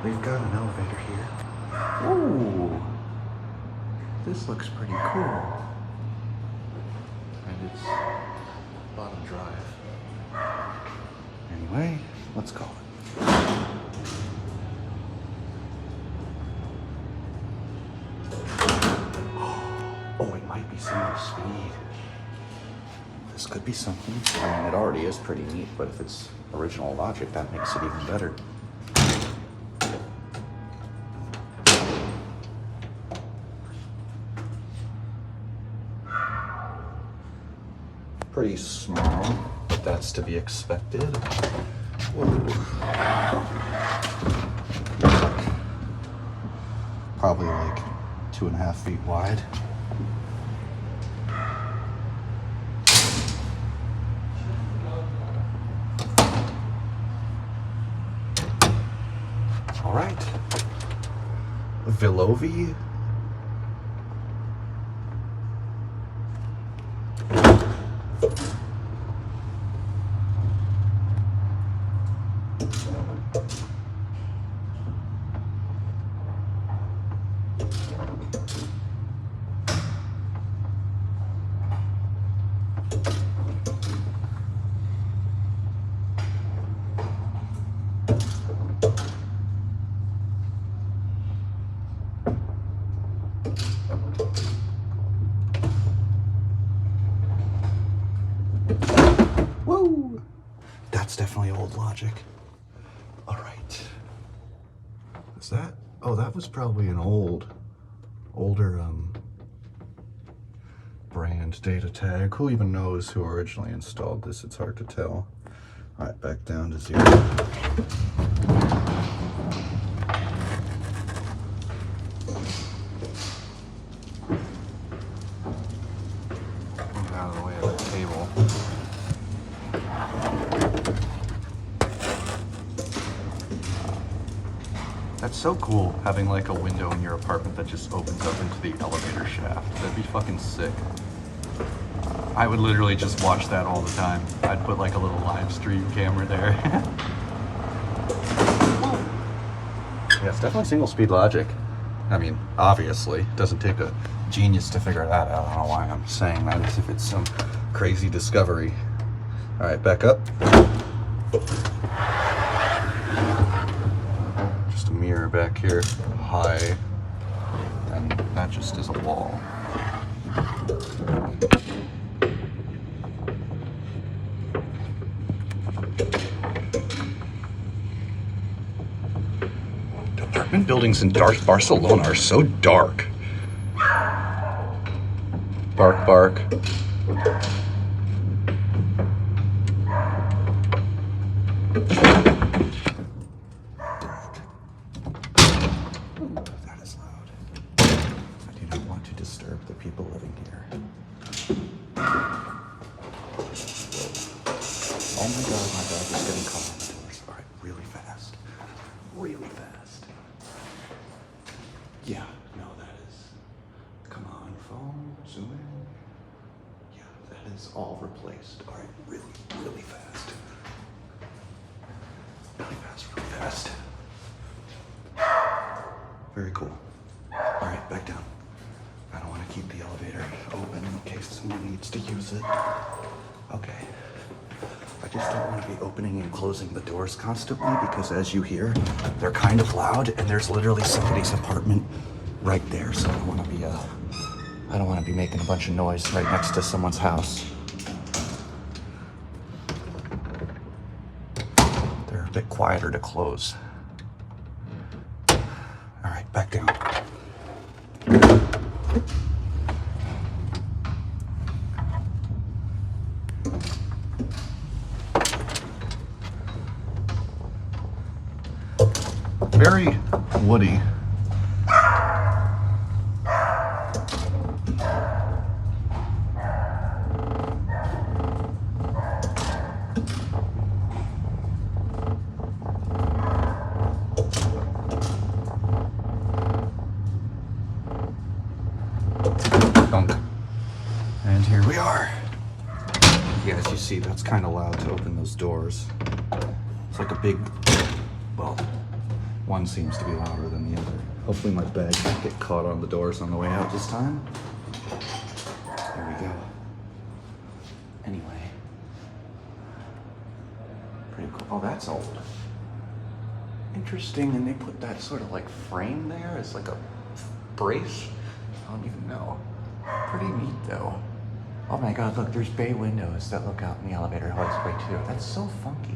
We've got an elevator here. Ooh, this looks pretty cool. And it's bottom drive. Anyway, let's call it. Oh, it might be single speed. This could be something. I mean, it already is pretty neat, but if it's original logic, that makes it even better. Pretty small, but that's to be expected. Whoa. Probably like 2.5 feet wide. All right, Vilovi. Woo! That's definitely old logic. All right. Is that? Oh, that was probably an older brand data tag. Who even knows who originally installed this? It's hard to tell. All right, back down to 0. Move out of the way of the table. That's so cool, having like a window in your apartment that just opens up into the elevator shaft. That'd be fucking sick. I would literally just watch that all the time. I'd put like a little live stream camera there. Yeah, it's definitely single speed logic. I mean, obviously, it doesn't take a genius to figure that out. I don't know why I'm saying that as if it's some crazy discovery. All right, back up. Just a mirror back here, high, and that just is a wall. Apartment buildings in Barcelona are so dark. Bark, bark. That is loud. I do not want to disturb the people living here. Oh my god, my dog is getting caught on the doors. All right, really fast. Really fast. Yeah, no, that is. Come on, phone, zoom in. Yeah, that is all replaced. All right, really, really fast. Really fast, really fast. Very cool. All right, back down. I don't want to keep the elevator open in case someone needs to use it. Okay. I just don't want to be opening and closing the doors constantly because, as you hear, they're kind of loud, and there's literally somebody's apartment right there. So I don't want to be making a bunch of noise right next to someone's house. They're a bit quieter to close. All right, back down. Very woody. Dunk. And here we are. Yeah, as you see, that's kind of loud to open those doors. It's like a big, well, One seems to be louder than the other. Hopefully my bag didn't get caught on the doors on the way out this time. There we go. Anyway. Pretty cool. Oh, that's old. Interesting, and they put that sort of like frame there as like a brace. I don't even know. Pretty neat though. Oh my god, look, there's bay windows that look out in the elevator hallway too. That's so funky.